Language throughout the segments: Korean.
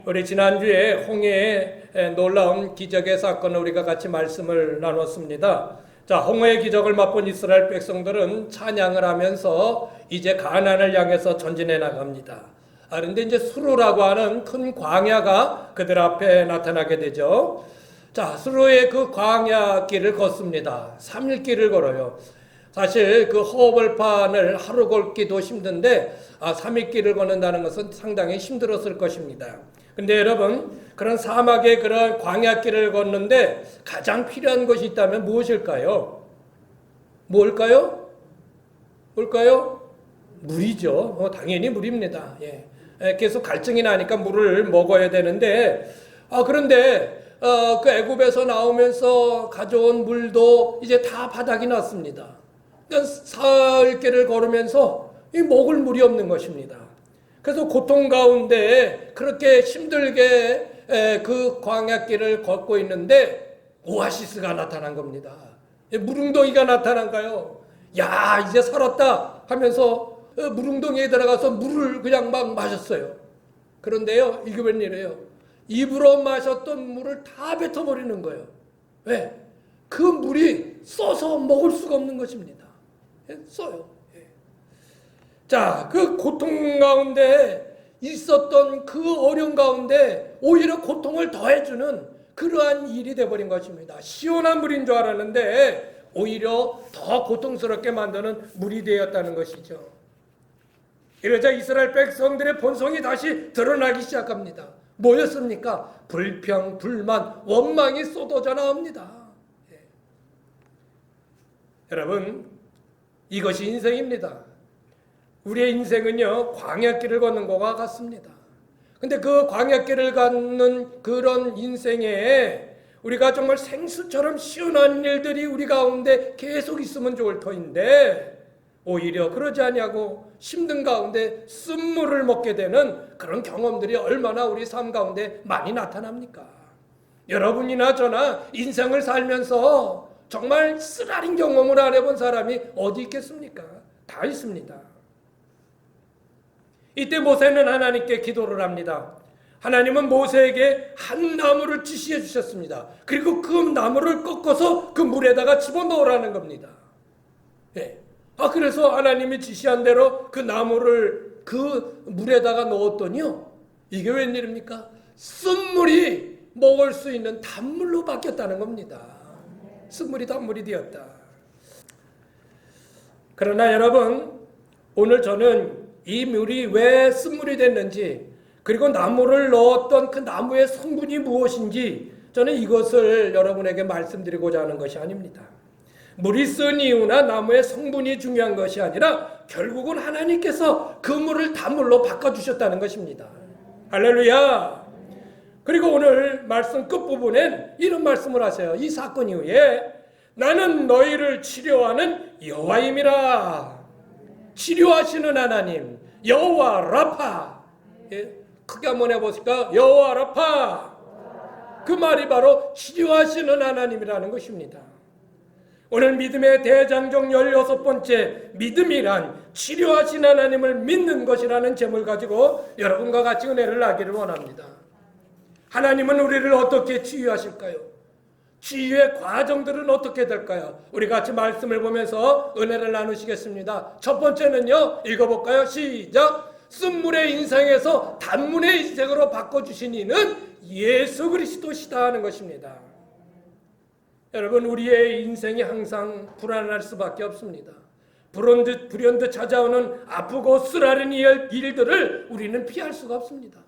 우리 지난주에 홍해의 놀라운 기적의 사건을 우리가 같이 말씀을 나눴습니다. 자, 홍해의 기적을 맛본 이스라엘 백성들은 찬양을 하면서 이제 가나안을 향해서 전진해 나갑니다. 그런데 이제 수르라고 하는 큰 광야가 그들 앞에 나타나게 되죠. 자, 수르의 그 광야 길을 걷습니다. 3일 길을 걸어요. 사실 그 허벌판을 하루 걷기도 힘든데 3일 길을 걷는다는 것은 상당히 힘들었을 것입니다. 근데 여러분, 그런 사막의 그런 광야길을 걷는데 가장 필요한 것이 있다면 무엇일까요? 뭘까요? 물이죠. 당연히 물입니다. 계속 갈증이 나니까 물을 먹어야 되는데, 그런데 그 애굽에서 나오면서 가져온 물도 이제 다 바닥이 났습니다. 그러니까 사흘길을 걸으면서 먹을 물이 없는 것입니다. 그래서 고통 가운데 그렇게 힘들게 그 광야길을 걷고 있는데 오아시스가 나타난 겁니다. 물웅덩이가 나타난 거예요. 야, 이제 살았다 하면서 물웅덩이에 들어가서 물을 그냥 막 마셨어요. 그런데요, 이게 웬일이에요? 입으로 마셨던 물을 다 뱉어버리는 거예요. 왜? 그 물이 써서 먹을 수가 없는 것입니다. 써요. 자, 그 고통 가운데 있었던 그 어려움 가운데 오히려 고통을 더해주는 그러한 일이 되어버린 것입니다. 시원한 물인 줄 알았는데 오히려 더 고통스럽게 만드는 물이 되었다는 것이죠. 이러자 이스라엘 백성들의 본성이 다시 드러나기 시작합니다. 뭐였습니까? 불평, 불만, 원망이 쏟아져 나옵니다. 여러분, 이것이 인생입니다. 우리의 인생은요, 광야길을 걷는 것과 같습니다. 근데 그 광야길을 걷는 그런 인생에 우리가 정말 생수처럼 시원한 일들이 우리 가운데 계속 있으면 좋을 터인데 오히려 그러지 아니하고 힘든 가운데 쓴물을 먹게 되는 그런 경험들이 얼마나 우리 삶 가운데 많이 나타납니까? 여러분이나 저나 인생을 살면서 정말 쓰라린 경험을 안 해본 사람이 어디 있겠습니까? 다 있습니다. 이때 모세는 하나님께 기도를 합니다. 하나님은 모세에게 한 나무를 지시해 주셨습니다. 그리고 그 나무를 꺾어서 그 물에다가 집어넣으라는 겁니다. 그래서 하나님이 지시한 대로 그 나무를 그 물에다가 넣었더니요, 이게 웬일입니까? 쓴물이 먹을 수 있는 단물로 바뀌었다는 겁니다. 쓴물이 단물이 되었다. 그러나 여러분, 오늘 저는 이 물이 왜 쓴물이 됐는지, 그리고 나무를 넣었던 그 나무의 성분이 무엇인지 저는 이것을 여러분에게 말씀드리고자 하는 것이 아닙니다. 물이 쓴 이유나 나무의 성분이 중요한 것이 아니라 결국은 하나님께서 그 물을 단물로 바꿔주셨다는 것입니다. 할렐루야. 그리고 오늘 말씀 끝부분엔 이런 말씀을 하세요. 이 사건 이후에 나는 너희를 치료하는 여호와임이라. 치료하시는 하나님, 여호와 라파. 크게 한번 해보실까? 여호와 라파. 그 말이 바로 치료하시는 하나님이라는 것입니다. 오늘 믿음의 대장정 16번째 믿음이란 치료하신 하나님을 믿는 것이라는 제목을 가지고 여러분과 같이 은혜를 나기를 원합니다. 하나님은 우리를 어떻게 치유하실까요? 치유의 과정들은 어떻게 될까요? 우리 같이 말씀을 보면서 은혜를 나누시겠습니다. 첫 번째는요, 읽어볼까요? 시작! 쓴물의 인생에서 단물의 인생으로 바꿔주신 이는 예수 그리스도시다 하는 것입니다. 여러분, 우리의 인생이 항상 불안할 수밖에 없습니다. 불현듯 찾아오는 아프고 쓰라린 일들을 우리는 피할 수가 없습니다.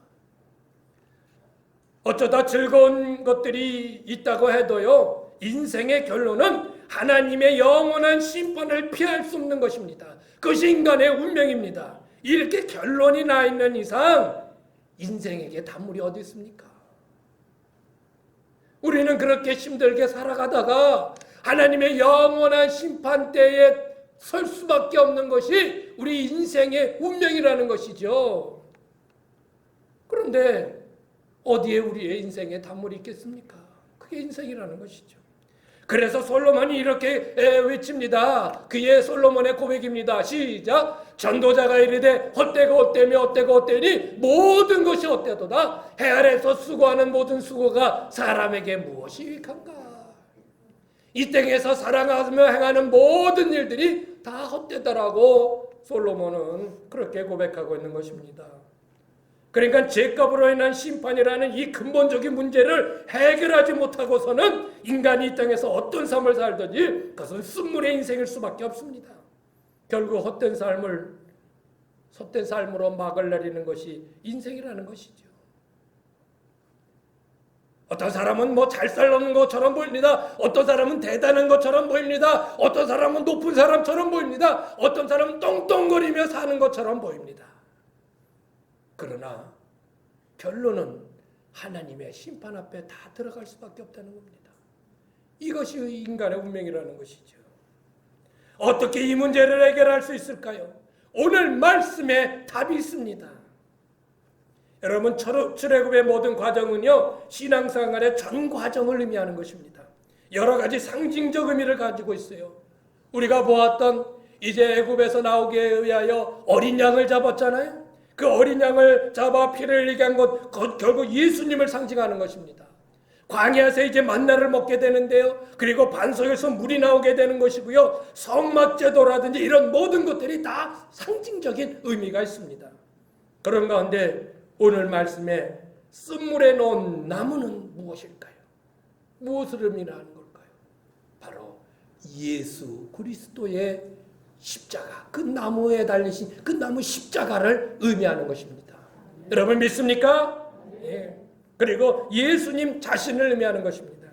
어쩌다 즐거운 것들이 있다고 해도요, 인생의 결론은 하나님의 영원한 심판을 피할 수 없는 것입니다. 그것이 인간의 운명입니다. 이렇게 결론이 나 있는 이상 인생에게 단물이 어디 있습니까? 우리는 그렇게 힘들게 살아가다가 하나님의 영원한 심판 때에 설 수밖에 없는 것이 우리 인생의 운명이라는 것이죠. 그런데 어디에 우리의 인생에 단물이 있겠습니까? 그게 인생이라는 것이죠. 그래서 솔로몬이 이렇게 외칩니다. 그의 솔로몬의 고백입니다. 시작. 전도자가 이르되 헛되고 헛되며 헛되고 헛되니 모든 것이 헛되도다. 해 아래서 수고하는 모든 수고가 사람에게 무엇이 유익한가. 이 땅에서 사랑하며 행하는 모든 일들이 다 헛되다라고 솔로몬은 그렇게 고백하고 있는 것입니다. 그러니까 죄값으로 인한 심판이라는 이 근본적인 문제를 해결하지 못하고서는 인간이 이 땅에서 어떤 삶을 살든지 그것은 쓴물의 인생일 수밖에 없습니다. 결국 헛된 삶으로 막을 내리는 것이 인생이라는 것이죠. 어떤 사람은 뭐 잘 살는 것처럼 보입니다. 어떤 사람은 대단한 것처럼 보입니다. 어떤 사람은 높은 사람처럼 보입니다. 어떤 사람은 똥똥거리며 사는 것처럼 보입니다. 그러나 결론은 하나님의 심판 앞에 다 들어갈 수밖에 없다는 겁니다. 이것이 인간의 운명이라는 것이죠. 어떻게 이 문제를 해결할 수 있을까요? 오늘 말씀에 답이 있습니다. 여러분, 출애굽의 모든 과정은요, 신앙생활의 전 과정을 의미하는 것입니다. 여러 가지 상징적 의미를 가지고 있어요. 우리가 보았던 이제 애굽에서 나오게 위하여 어린 양을 잡았잖아요. 그 어린 양을 잡아 피를 흘리게 한 것, 결국 예수님을 상징하는 것입니다. 광야에서 이제 만나를 먹게 되는데요. 그리고 반석에서 물이 나오게 되는 것이고요. 성막제도라든지 이런 모든 것들이 다 상징적인 의미가 있습니다. 그런 가운데 오늘 말씀에 쓴물에 놓은 나무는 무엇일까요? 무엇을 의미하는 걸까요? 바로 예수 그리스도의 십자가, 그 나무에 달리신 그 나무 십자가를 의미하는 것입니다. 여러분 믿습니까? 예. 그리고 예수님 자신을 의미하는 것입니다.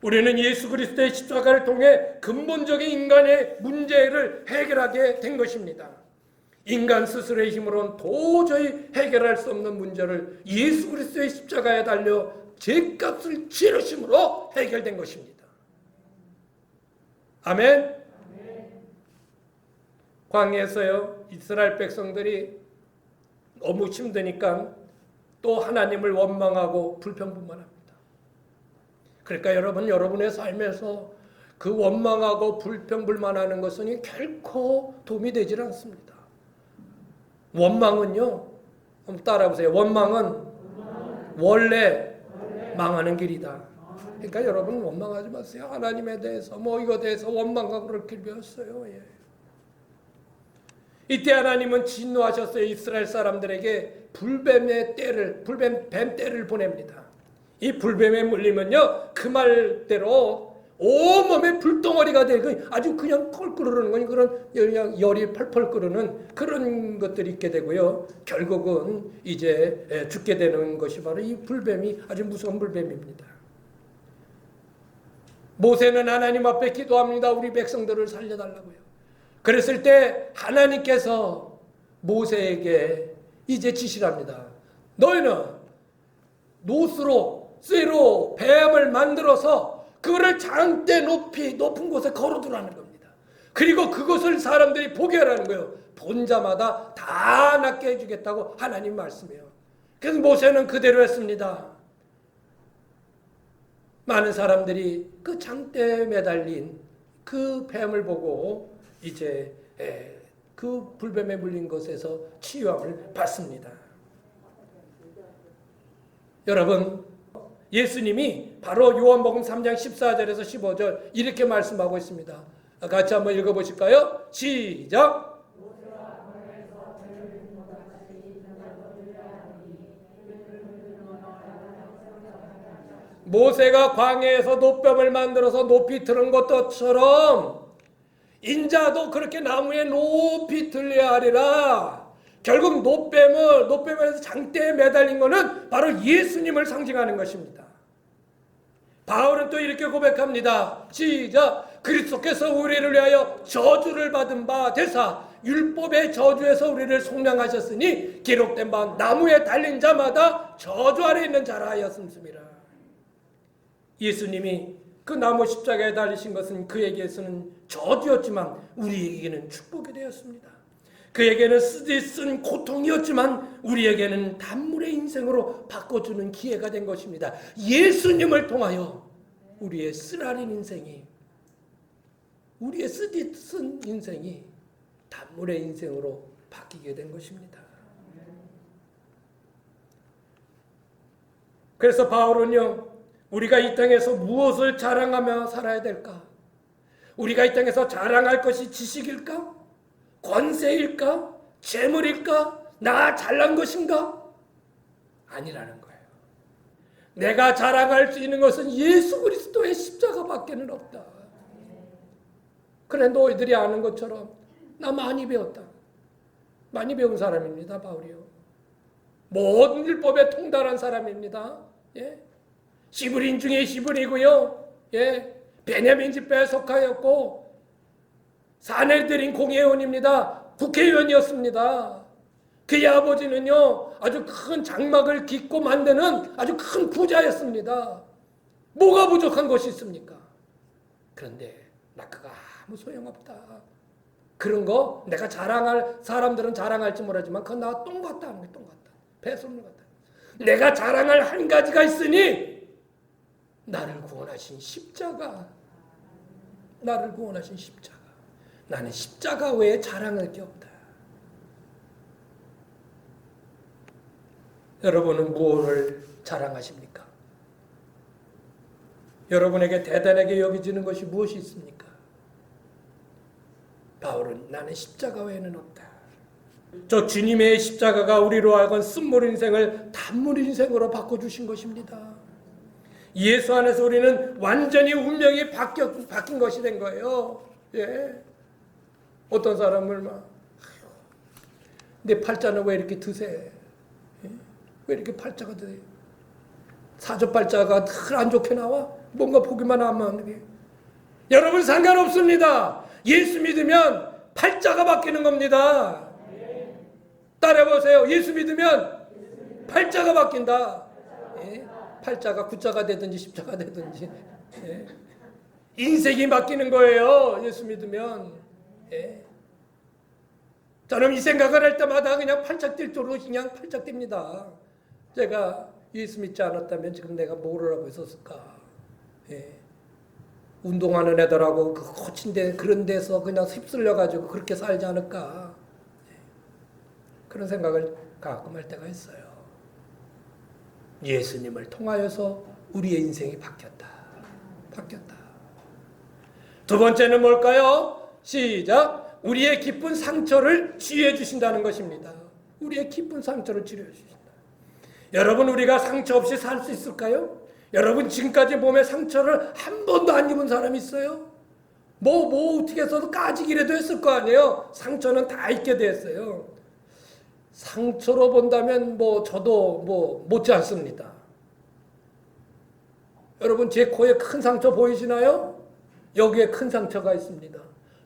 우리는 예수 그리스도의 십자가를 통해 근본적인 인간의 문제를 해결하게 된 것입니다. 인간 스스로의 힘으로는 도저히 해결할 수 없는 문제를 예수 그리스도의 십자가에 달려 죄값을 치르심으로 해결된 것입니다. 아멘. 광야에서요, 이스라엘 백성들이 너무 힘드니까 또 하나님을 원망하고 불평불만합니다. 그러니까 여러분의 삶에서 그 원망하고 불평불만하는 것은 결코 도움이 되질 않습니다. 원망은요, 한번 따라해보세요. 원망은 원래 망하는 길이다. 그러니까 여러분 원망하지 마세요. 하나님에 대해서 이거 대해서 원망하고 그럴 길 배웠어요. 예. 이때 하나님은 진노하셨어요. 이스라엘 사람들에게 불뱀 떼를 보냅니다. 이 불뱀에 물리면요, 그 말대로 온몸에 불덩어리가 되고 아주 그냥 펄끓는 건 그런 열이 펄펄 끓는 그런 것들이 있게 되고요. 결국은 이제 죽게 되는 것이 바로 이 불뱀이 아주 무서운 불뱀입니다. 모세는 하나님 앞에 기도합니다. 우리 백성들을 살려달라고요. 그랬을 때 하나님께서 모세에게 이제 지시를 합니다. 너희는 노스로 쇠로 뱀을 만들어서 그거를 장대 높은 곳에 걸어두라는 겁니다. 그리고 그것을 사람들이 보게 하라는 거예요. 본 자마다 다 낫게 해주겠다고 하나님 말씀해요. 그래서 모세는 그대로 했습니다. 많은 사람들이 그 장대에 매달린 그 뱀을 보고 이제 그 불뱀에 물린 것에서 치유함을 받습니다. 여러분, 예수님이 바로 요한복음 3장 14절에서 15절 이렇게 말씀하고 있습니다. 같이 한번 읽어보실까요? 시작! 모세가 광야에서 노뱀을 만들어서 높이 들은 것처럼 인자도 그렇게 나무에 높이 들려야 하리라. 결국 노뱀에서 장대에 매달린 것은 바로 예수님을 상징하는 것입니다. 바울은 또 이렇게 고백합니다. 시작! 그리스도께서 우리를 위하여 저주를 받은 바 되사 율법의 저주에서 우리를 속량하셨으니 기록된 바 나무에 달린 자마다 저주 아래 있는 자라 하였음이라. 예수님이 그 나무 십자가에 달리신 것은 그에게서는 저주였지만 우리에게는 축복이 되었습니다. 그에게는 쓴 고통이었지만 우리에게는 단물의 인생으로 바꿔주는 기회가 된 것입니다. 예수님을 통하여 우리의 쓰라린 인생이, 우리의 쓴 인생이 단물의 인생으로 바뀌게 된 것입니다. 그래서 바울은요, 우리가 이 땅에서 무엇을 자랑하며 살아야 될까? 우리가 이 땅에서 자랑할 것이 지식일까? 권세일까? 재물일까? 나 잘난 것인가? 아니라는 거예요. 내가 자랑할 수 있는 것은 예수 그리스도의 십자가밖에는 없다. 그래, 너희들이 아는 것처럼 나 많이 배웠다. 많이 배운 사람입니다, 바울이요. 모든 율법에 통달한 사람입니다. 예? 시브린 중에 시브리고요. 예? 베냐민 집회에 속하였고 사내들인 공회원입니다. 국회의원이었습니다. 그의 아버지는요, 아주 큰 장막을 깃고 만드는 아주 큰 부자였습니다. 뭐가 부족한 것이 있습니까? 그런데 나 그거 아무 소용없다. 그런 거 내가 자랑할, 사람들은 자랑할지 모르지만 그건 나 똥 같다 하는 게 똥 같다. 배설물 같다. 내가 자랑할 한 가지가 있으니 나를 구원하신 십자가. 나를 구원하신 십자가. 나는 십자가 외에 자랑할 게 없다. 여러분은 무엇을 자랑하십니까? 여러분에게 대단하게 여겨지는 것이 무엇이 있습니까? 바울은 나는 십자가 외에는 없다. 저 주님의 십자가가 우리로 하여금 쓴물 인생을 단물 인생으로 바꿔주신 것입니다. 예수 안에서 우리는 완전히 운명이 바뀐 것이 된 거예요. 예. 어떤 사람을 막, 내 팔자는 왜 이렇게 드세? 예? 왜 이렇게 팔자가 드세? 사주팔자가 늘 안 좋게 나와? 뭔가 보기만 하면 게. 여러분 상관없습니다. 예수 믿으면 팔자가 바뀌는 겁니다. 따라해보세요. 예수 믿으면 팔자가 바뀐다. 예? 팔자가 구자가 되든지 십자가 되든지. 예? 인생이 바뀌는 거예요. 예수 믿으면. 예? 저는 이 생각을 할 때마다 그냥 팔짝 뛸 도록 그냥 팔짝 뜁니다. 제가 예수 믿지 않았다면 지금 내가 뭘 하고 있었을까. 예? 운동하는 애들하고 그 코친데 그런 데서 그냥 휩쓸려가지고 그렇게 살지 않을까. 예? 그런 생각을 가끔 할 때가 있어요. 예수님을 통하여서 우리의 인생이 바뀌었다. 바뀌었다. 두 번째는 뭘까요? 시작. 우리의 깊은 상처를 치유해 주신다는 것입니다. 우리의 깊은 상처를 치유해 주신다. 여러분, 우리가 상처 없이 살 수 있을까요? 여러분, 지금까지 몸에 상처를 한 번도 안 입은 사람이 있어요? 뭐 어떻게 해서도 까지기라도 했을 거 아니에요? 상처는 다 있게 됐어요. 상처로 본다면 저도 못지 않습니다. 여러분, 제 코에 큰 상처 보이시나요? 여기에 큰 상처가 있습니다.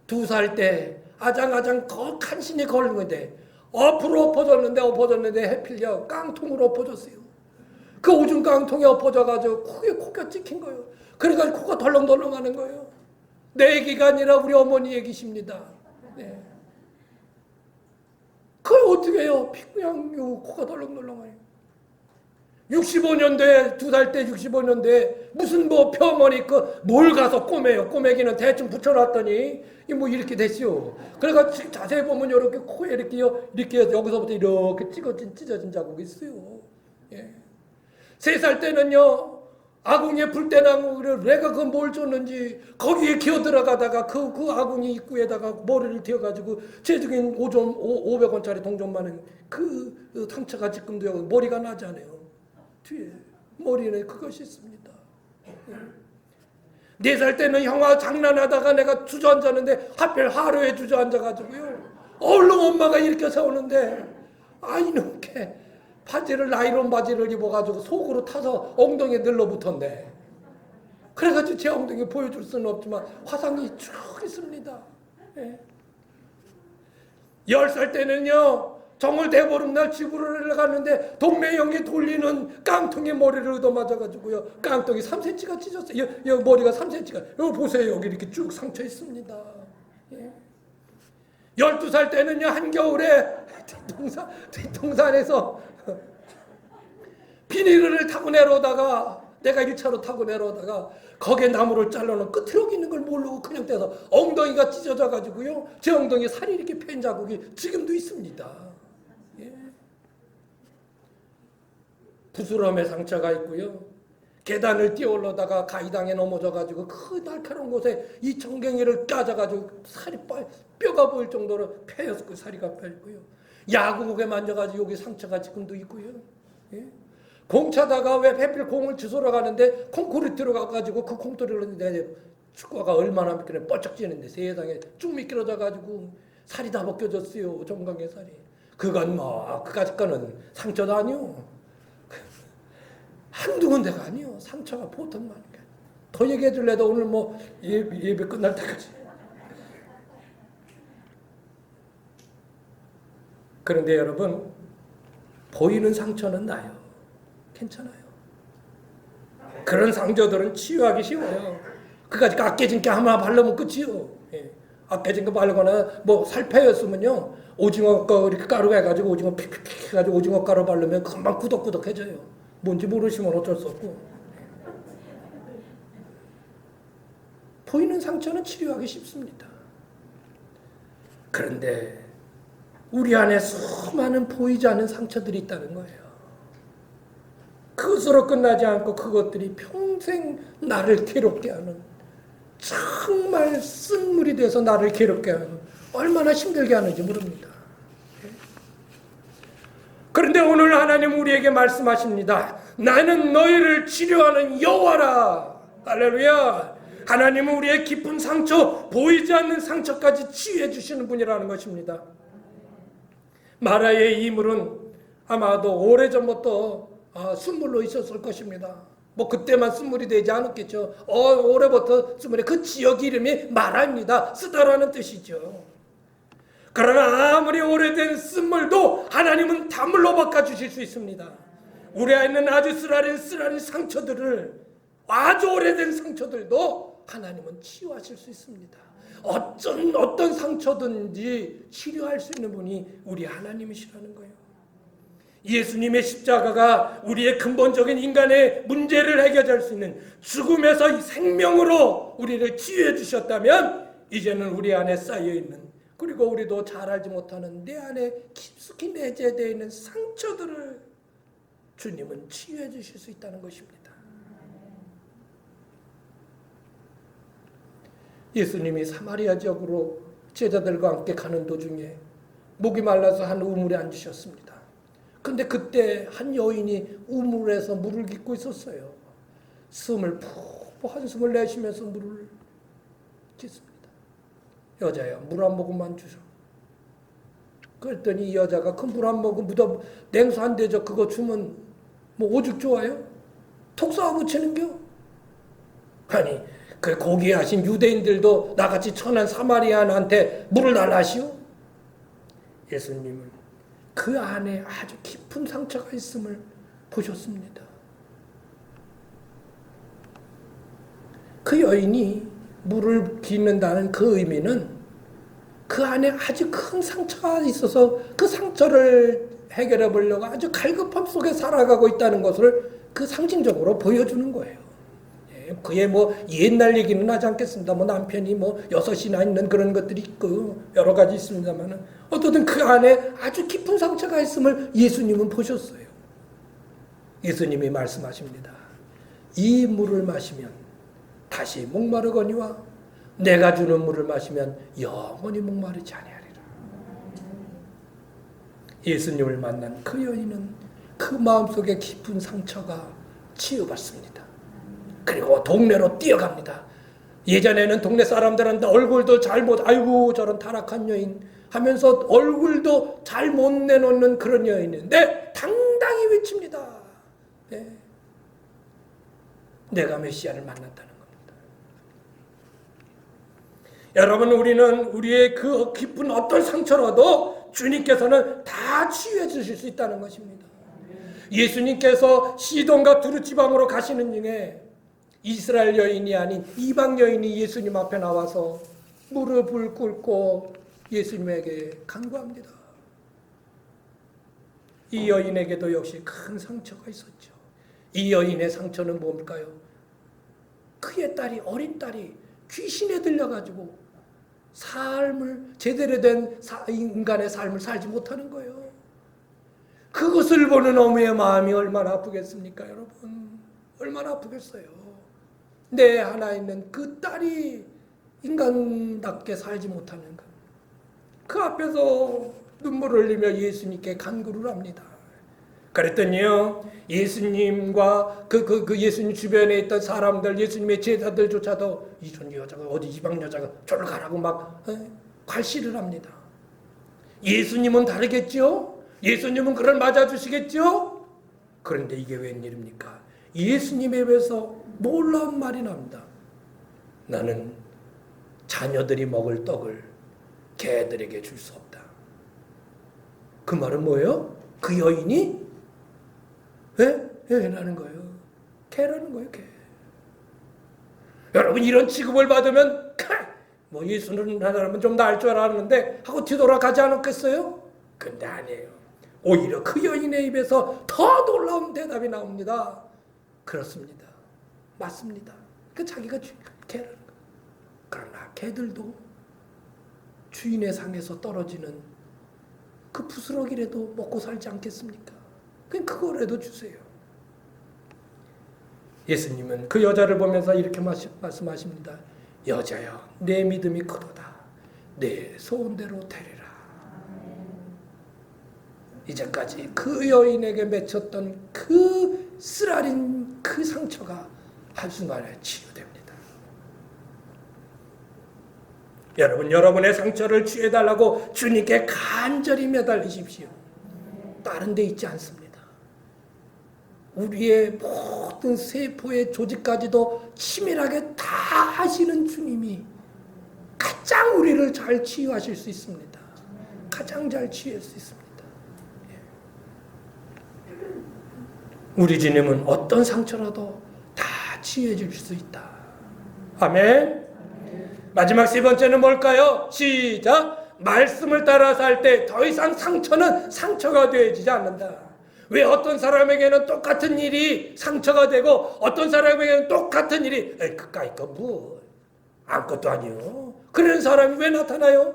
2살 때 아장아장 간신히 걸린 건데 엎어졌는데 해필려 깡통으로 엎어졌어요. 그 오줌 깡통에 엎어져가지고 코가 찍힌 거예요. 그래가지고 코가 덜렁덜렁 하는 거예요. 내 얘기가 아니라 우리 어머니 얘기십니다. 네. 그걸 어떻게 해요? 그냥 코가 덜렁덜렁해요. 65년도에 2살 때 65년도에 무슨 표어머니 뭘 가서 꼬매요. 꼬매기는 대충 붙여놨더니 이렇게 됐어요. 그러니까 자세히 보면 이렇게 코에 이렇게 여기서부터 이렇게 찢어진 자국이 있어요. 예. 3살 때는요, 아궁이에 불대나무를 내가 뭘 줬는지 거기에 기어 들어가다가 그 아궁이 입구에다가 머리를 띄어가지고 제적인 500원짜리 동전만은 그 상처가 지금도 머리가 나잖아요. 뒤에 머리는 그것이 있습니다. 4살 때는 형아 장난하다가 내가 주저앉았는데 하필 하루에 주저앉아가지고요. 얼른 엄마가 일으켜 세우는데 이놈께 나이론 바지를 입어가지고 속으로 타서 엉덩이에 늘러붙었네. 그래가지고 제 엉덩이 보여줄 수는 없지만 화상이 쭉 있습니다. 예. 10살 때는요, 정월 대보름날 집으로 내려갔는데 동네 형이 돌리는 깡통에 머리를 얻어맞아가지고요, 깡통이 3cm가 찢었어요. 여기 머리가 3cm가. 여기 보세요. 여기 이렇게 쭉 상처 있습니다. 예. 12살 때는요, 한겨울에 뒷동산에서 비닐을 타고 내려오다가 내가 1차로 타고 내려오다가 거기에 나무를 잘라놓은 끝으로 있는 걸 모르고 그냥 떼서 엉덩이가 찢어져 가지고요. 제 엉덩이에 살이 이렇게 팬 자국이 지금도 있습니다. 예. 부스럼에 상처가 있고요. 계단을 뛰어 올라다가 가이당에 넘어져 가지고 그 날카로운 곳에 이 청갱이를 까져 가지고 살이 뼈가 보일 정도로 패였고 살이가 펴있고요. 야구공에 만져 가지고 여기 상처가 지금도 있고요. 예. 공 차다가 왜 하필 공을 주소러 가는데 콩쿠리트로 가가지고 그 콩돌이를 내 축구가 얼마나 미끄러 뻗쩍 찌는데 세상에 쭉 미끄러져 가지고 살이 다 벗겨졌어요. 정강의 살이. 그건 뭐 그까짓 거는 상처도 아니요. 한두 군데가 아니요. 상처가 보통 많은 게. 더 얘기해 줄래도 오늘 뭐 예배 끝날 때까지. 그런데 여러분 보이는 상처는 나요. 괜찮아요. 그런 상처들은 치유하기 쉬워요. 그까지 깎여진 게 하나 바르면 끝이요. 예. 깎여진 거 바르거나 뭐 살패였으면요 오징어 거 이렇게 가루 해가지고 오징어 픽픽픽 해가지고 오징어 가루 바르면 금방 꾸덕꾸덕해져요. 뭔지 모르시면 어쩔 수 없고. 보이는 상처는 치료하기 쉽습니다. 그런데 우리 안에 수많은 보이지 않는 상처들이 있다는 거예요. 그것으로 끝나지 않고 그것들이 평생 나를 괴롭게 하는, 정말 쓴물이 돼서 나를 괴롭게 하는, 얼마나 힘들게 하는지 모릅니다. 그런데 오늘 하나님 우리에게 말씀하십니다. 나는 너희를 치료하는 여호와라. 할렐루야. 하나님은 우리의 깊은 상처, 보이지 않는 상처까지 치유해 주시는 분이라는 것입니다. 마라의 이물은 아마도 오래전부터 순물로 있었을 것입니다. 뭐 그때만 순물이 되지 않았겠죠. 올해부터 순물이 그 지역 이름이 마라입니다. 쓰다라는 뜻이죠. 그러나 아무리 오래된 쓴물도 하나님은 단물로 바꿔주실 수 있습니다. 우리 안에 있는 아주 쓰라린 상처들을, 아주 오래된 상처들도 하나님은 치유하실 수 있습니다. 어떤 상처든지 치료할 수 있는 분이 우리 하나님이시라는 거예요. 예수님의 십자가가 우리의 근본적인 인간의 문제를 해결할 수 있는, 죽음에서 생명으로 우리를 치유해 주셨다면 이제는 우리 안에 쌓여있는, 그리고 우리도 잘 알지 못하는 내 안에 깊숙이 내재되어 있는 상처들을 주님은 치유해 주실 수 있다는 것입니다. 예수님이 사마리아 지역으로 제자들과 함께 가는 도중에 목이 말라서 한 우물에 앉으셨습니다. 근데 그때 한 여인이 우물에서 물을 깃고 있었어요. 숨을 푹 한숨을 내쉬면서 물을 깃습니다. 여자야, 물 한 모금만 주셔. 그랬더니 이 여자가 그 물 한 모금 묻어, 냉수 한 대접 그거 주면 뭐 오죽 좋아요? 톡 쏘아 붙이는겨? 아니, 그 고귀하신 유대인들도 나같이 천한 사마리아인한테 물을 달라 하시오? 예수님은 그 안에 아주 깊은 상처가 있음을 보셨습니다. 그 여인이 물을 깃는다는 그 의미는 그 안에 아주 큰 상처가 있어서 그 상처를 해결해 보려고 아주 갈급함 속에 살아가고 있다는 것을 그 상징적으로 보여주는 거예요. 그게 뭐 옛날 얘기는 하지 않겠습니다. 뭐 남편이 뭐 6이나 있는 그런 것들이 있고 여러 가지 있습니다만은 어쨌든 그 안에 아주 깊은 상처가 있음을 예수님은 보셨어요. 예수님이 말씀하십니다. 이 물을 마시면 다시 목마르거니와 내가 주는 물을 마시면 영원히 목마르지 아니하리라. 예수님을 만난 그 여인은 그 마음속에 깊은 상처가 치유받습니다. 그리고 동네로 뛰어갑니다. 예전에는 동네 사람들한테 얼굴도 잘못, 아이고 저런 타락한 여인 하면서 얼굴도 잘 못 내놓는 그런 여인인데 당당히 외칩니다. 네. 내가 메시아를 만났다는 겁니다. 여러분, 우리는 우리의 그 깊은 어떤 상처라도 주님께서는 다 치유해 주실 수 있다는 것입니다. 예수님께서 시돈과 두루 지방으로 가시는 중에 이스라엘 여인이 아닌 이방 여인이 예수님 앞에 나와서 무릎을 꿇고 예수님에게 간구합니다. 이 여인에게도 역시 큰 상처가 있었죠. 이 여인의 상처는 뭘까요? 그의 딸이, 어린 딸이 귀신에 들려가지고 삶을, 제대로 된 인간의 삶을 살지 못하는 거예요. 그것을 보는 어머니의 마음이 얼마나 아프겠습니까, 여러분? 얼마나 아프겠어요. 내 하나 있는 그 딸이 인간답게 살지 못하는 것. 그 앞에서 눈물을 흘리며 예수님께 간구를 합니다. 그랬더니요, 예수님과 그 예수님 주변에 있던 사람들, 예수님의 제자들조차도 이런 여자가, 어디 이방 여자가 저를 가라고 막 괄시를 합니다. 예수님은 다르겠죠? 예수님은 그걸 맞아주시겠죠? 그런데 이게 웬일입니까? 예수님에 대해서 놀라운 말이 납니다. 나는 자녀들이 먹을 떡을 개들에게 줄 수 없다. 그 말은 뭐예요? 그 여인이 라는 거예요. 개라는 거예요, 개. 여러분, 이런 취급을 받으면 뭐 예수는 하나라면 좀 나을 줄 알았는데 하고 뒤돌아가지 않았겠어요? 근데 아니에요. 오히려 그 여인의 입에서 더 놀라운 대답이 나옵니다. 그렇습니다. 맞습니다. 그 자기가 개라는 거예요. 그러나 개들도 주인의 상에서 떨어지는 그 부스러기라도 먹고 살지 않겠습니까? 그냥 그거라도 주세요. 예수님은 그 여자를 보면서 이렇게 말씀하십니다. 여자여, 내 믿음이 크도다. 내 소원대로 되리라. 이제까지 그 여인에게 맺혔던 그 쓰라린 그 상처가 한순간에 치유됩니다. 여러분, 여러분의 상처를 치유해달라고 주님께 간절히 매달리십시오. 다른 데 있지 않습니다. 우리의 모든 세포의 조직까지도 치밀하게 다 하시는 주님이 가장 우리를 잘 치유하실 수 있습니다. 가장 잘 치유할 수 있습니다. 우리 주님은 어떤 상처라도 다 치유해 줄 수 있다. 아멘. 마지막 세 번째는 뭘까요? 시작! 말씀을 따라 살 때 더 이상 상처는 상처가 되어지지 않는다. 왜 어떤 사람에게는 똑같은 일이 상처가 되고 어떤 사람에게는 똑같은 일이 그까이 거 뭐 아무것도 아니요. 그런 사람이 왜 나타나요?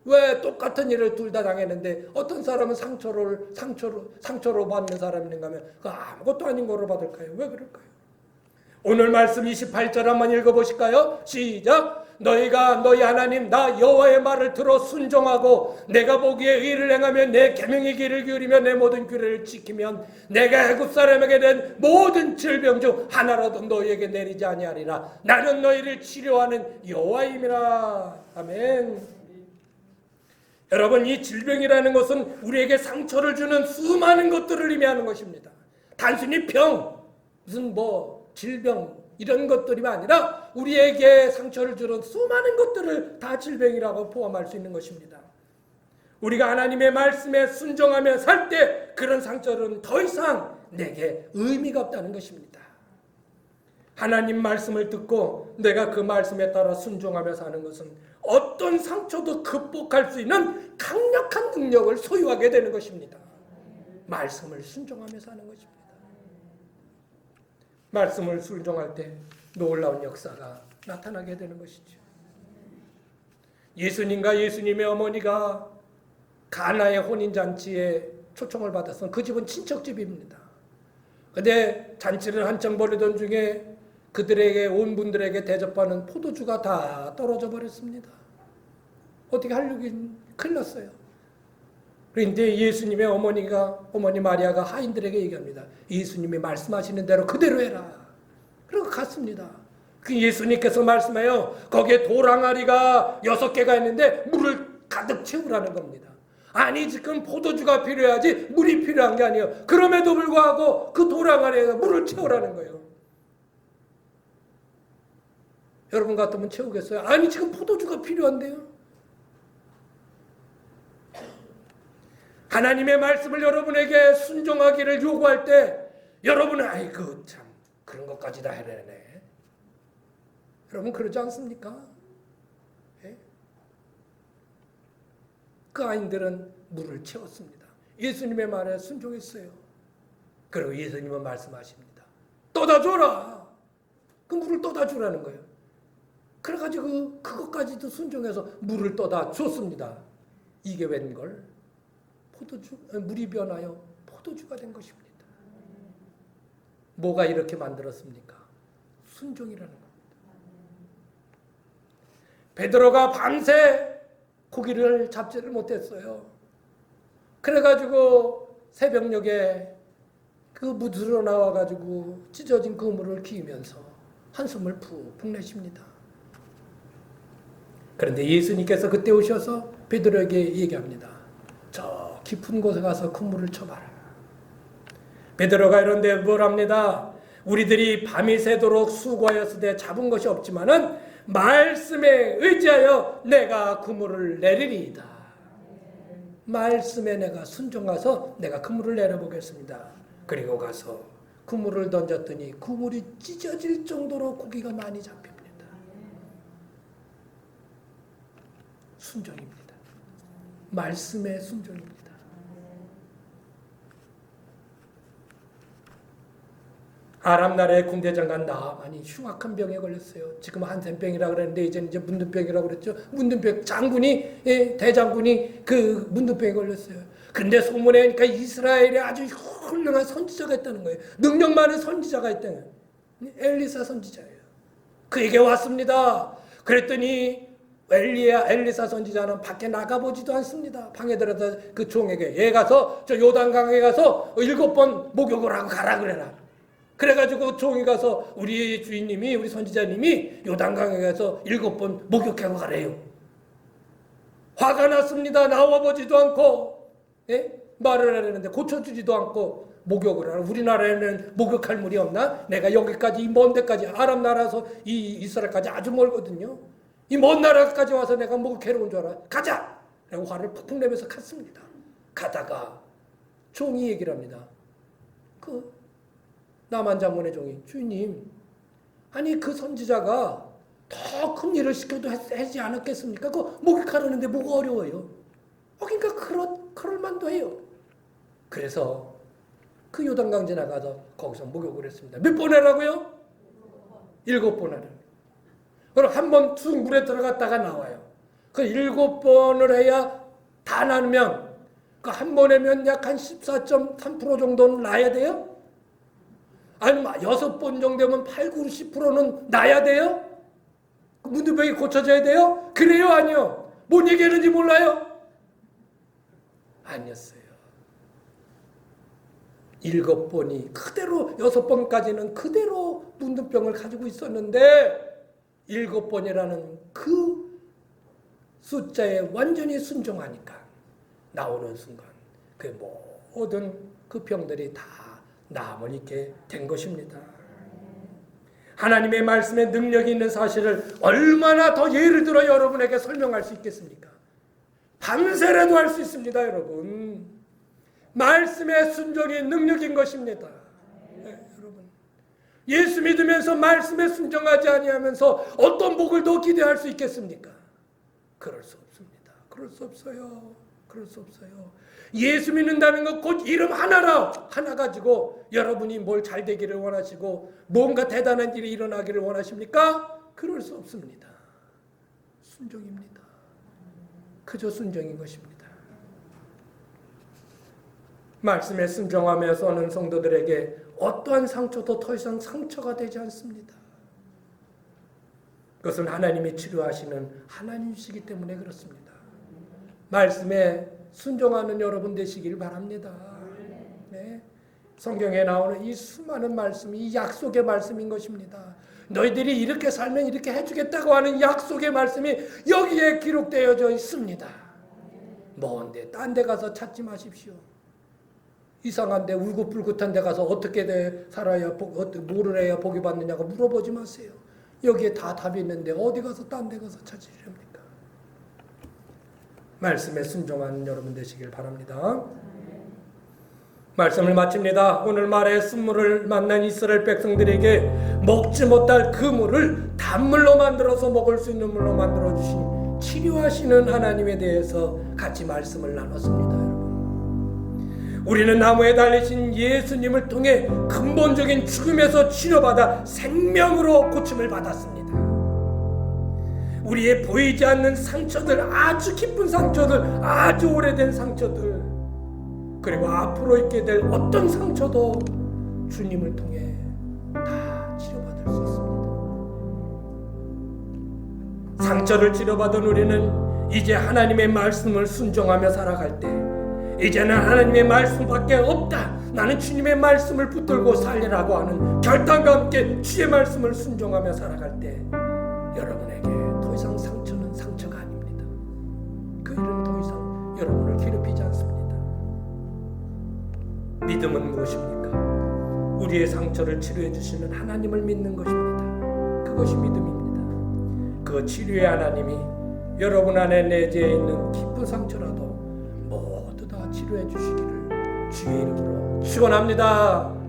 왜 똑같은 일을 둘 다 당했는데 어떤 사람은 상처로 받는 사람이 있는가 하면 그 아무것도 아닌 거로 받을까요? 왜 그럴까요? 오늘 말씀 28절 한번 읽어보실까요? 시작! 너희가 너희 하나님 나 여호와의 말을 들어 순종하고 내가 보기에 의를 행하며 내 계명의 귀를 기울이며 내 모든 규례를 지키면 내가 애굽 사람에게 낸 모든 질병 중 하나라도 너희에게 내리지 아니하리라. 나는 너희를 치료하는 여호와임이라. 아멘. 여러분, 이 질병이라는 것은 우리에게 상처를 주는 수많은 것들을 의미하는 것입니다. 단순히 병, 무슨 질병 이런 것들이 아니라 우리에게 상처를 주는 수많은 것들을 다 질병이라고 포함할 수 있는 것입니다. 우리가 하나님의 말씀에 순종하며 살 때 그런 상처는 더 이상 내게 의미가 없다는 것입니다. 하나님 말씀을 듣고 내가 그 말씀에 따라 순종하며 사는 것은 어떤 상처도 극복할 수 있는 강력한 능력을 소유하게 되는 것입니다. 말씀을 순종하며 사는 것입니다. 말씀을 순종할 때 놀라운 역사가 나타나게 되는 것이죠. 예수님과 예수님의 어머니가 가나의 혼인잔치에 초청을 받았던 그 집은 친척집입니다. 그런데 잔치를 한창 벌이던 중에 그들에게 온 분들에게 대접하는 포도주가 다 떨어져 버렸습니다. 어떻게 하려긴 큰일 났어요. 그런데 예수님의 어머니 마리아가 하인들에게 얘기합니다. 예수님이 말씀하시는 대로 그대로 해라. 그리고 갔습니다. 그 예수님께서 말씀해요. 거기에 돌항아리가 6개가 있는데 물을 가득 채우라는 겁니다. 아니, 지금 포도주가 필요하지 물이 필요한 게 아니에요. 그럼에도 불구하고 그 돌항아리에 물을 채우라는 거예요. 여러분 같으면 채우겠어요? 아니, 지금 포도주가 필요한데요. 하나님의 말씀을 여러분에게 순종하기를 요구할 때 여러분은 아이고 참 그런 것까지 다 해내네. 여러분 그러지 않습니까? 예? 그 아이들은 물을 채웠습니다. 예수님의 말에 순종했어요. 그리고 예수님은 말씀하십니다. 떠다 줘라. 그 물을 떠다 주라는 거예요. 그래가지고 그것까지도 순종해서 물을 떠다 줬습니다. 이게 웬걸? 포도주, 물이 변하여 포도주가 된 것입니다. 뭐가 이렇게 만들었습니까? 순종이라는 겁니다. 베드로가 밤새 고기를 잡지를 못했어요. 그래가지고 새벽녘에 그 무드로 나와가지고 찢어진 그물을 기으면서 한숨을 푹푹 내쉽니다. 그런데 예수님께서 그때 오셔서 베드로에게 얘기합니다. 저 깊은 곳에 가서 그물을 쳐봐라. 베드로가 이런데 뭘 합니다. 우리들이 밤이 새도록 수고하였으되 잡은 것이 없지만은 말씀에 의지하여 내가 그물을 내리리이다. 말씀에 내가 순종가서 내가 그물을 내려보겠습니다. 그리고 가서 그물을 던졌더니 그물이 찢어질 정도로 고기가 많이 잡힙니다. 순종입니다. 말씀의 순종입니다. 아람 나라의 군대장관 나아만이 흉악한 병에 걸렸어요. 지금 한센병이라 그랬는데 이제 문둥병이라고 그랬죠. 문둥병 장군이 대장군이 그 문둥병에 걸렸어요. 근데 소문에 그러니까 이스라엘에 아주 훌륭한 선지자가 있다는 거예요. 능력 많은 선지자가 있다는 거예요. 엘리사 선지자예요. 그에게 왔습니다. 그랬더니 엘리사 선지자는 밖에 나가보지도 않습니다. 방에 들어서 그 종에게 얘 가서 저 요단강에 가서 7번 목욕을 하고 가라 그래라. 그래가지고 종이 가서 우리 주인님이 우리 선지자님이 요단강에 가서 7번 목욕하고 가래요. 화가 났습니다. 나와보지도 않고 말을 하려는데 고쳐주지도 않고 목욕을 하라. 우리나라에는 목욕할 물이 없나? 내가 여기까지 이 먼 데까지 아람 나라에서 이 이스라엘까지 아주 멀거든요. 이 먼 나라까지 와서 내가 목욕하러 온 줄 알아. 가자! 라고 화를 푹푹 내면서 갔습니다. 가다가 종이 얘기를 합니다. 나만 장군의 종이 주인님 아니 그 선지자가 더 큰 일을 시켜도 하지 않았겠습니까? 그 목욕하려는데 뭐가 어려워요? 그러니까 그럴 만도 해요. 그래서 그 요단강 지나가서 거기서 목욕을 했습니다. 몇 번 하라고요? 7번 하라고요. 그럼 한 번 툭 물에 들어갔다가 나와요. 그 7번을 해야 다 나면 그 한 번에면 약 한 14.3% 정도는 나야 돼요? 아니면 6번 정도 되면 8, 9, 10%는 나야 돼요? 문둥병이 고쳐져야 돼요? 그래요? 아니요? 뭔 얘기하는지 몰라요? 아니었어요. 7번이 그대로 6번까지는 그대로 문둥병을 가지고 있었는데 7번이라는 그 숫자에 완전히 순종하니까 나오는 순간 그 모든 그 병들이 다 나음을 잊게 된 것입니다. 하나님의 말씀에 능력이 있는 사실을 얼마나 더 예를 들어 여러분에게 설명할 수 있겠습니까? 밤새라도 할 수 있습니다, 여러분. 말씀의 순종이 능력인 것입니다. 네, 여러분. 예수 믿으면서 말씀에 순종하지 아니하면서 어떤 복을 더 기대할 수 있겠습니까? 그럴 수 없습니다. 그럴 수 없어요. 그럴 수 없어요. 예수 믿는다는 것 곧 이름 하나 가지고 여러분이 뭘 잘 되기를 원하시고 뭔가 대단한 일이 일어나기를 원하십니까? 그럴 수 없습니다. 순종입니다. 그저 순종인 것입니다. 말씀에 순종하며 서는 성도들에게 어떠한 상처도 더 이상 상처가 되지 않습니다. 그것은 하나님이 치료하시는 하나님이시기 때문에 그렇습니다. 말씀에 순종하는 여러분 되시길 바랍니다. 네. 성경에 나오는 이 수많은 말씀이 이 약속의 말씀인 것입니다. 너희들이 이렇게 살면 이렇게 해주겠다고 하는 약속의 말씀이 여기에 기록되어져 있습니다. 먼데 딴 데 가서 찾지 마십시오. 이상한데 울긋불긋한 데 가서 어떻게 살아야 뭐를 해야 복이 받느냐고 물어보지 마세요. 여기에 다 답이 있는데 어디 가서 딴 데 가서 찾으십니까? 말씀에 순종하는 여러분 되시길 바랍니다. 말씀을 마칩니다. 오늘 말에 쓴물을 만난 이스라엘 백성들에게 먹지 못할 그 물을 단물로 만들어서 먹을 수 있는 물로 만들어 주신 치료하시는 하나님에 대해서 같이 말씀을 나눴습니다. 여러분. 우리는 나무에 달리신 예수님을 통해 근본적인 죽음에서 치료받아 생명으로 고침을 받았습니다. 우리의 보이지 않는 상처들, 아주 깊은 상처들, 아주 오래된 상처들, 그리고 앞으로 있게 될 어떤 상처도 주님을 통해 다 치료받을 수 있습니다. 상처를 치료받은 우리는 이제 하나님의 말씀을 순종하며 살아갈 때, 이제는 하나님의 말씀밖에 없다, 나는 주님의 말씀을 붙들고 살리라고 하는 결단과 함께 주의 말씀을 순종하며 살아갈 때, 여러분에게 더 이상 상처는 상처가 아닙니다. 그 일은 더 이상 여러분을 괴롭히지 않습니다. 믿음은 무엇입니까? 우리의 상처를 치료해 주시는 하나님을 믿는 것입니다. 그것이 믿음입니다. 그 치료의 하나님이 여러분 안에 내재해 있는 깊은 상처라도 모두 다 치료해 주시기를 주의 이름으로 축원합니다.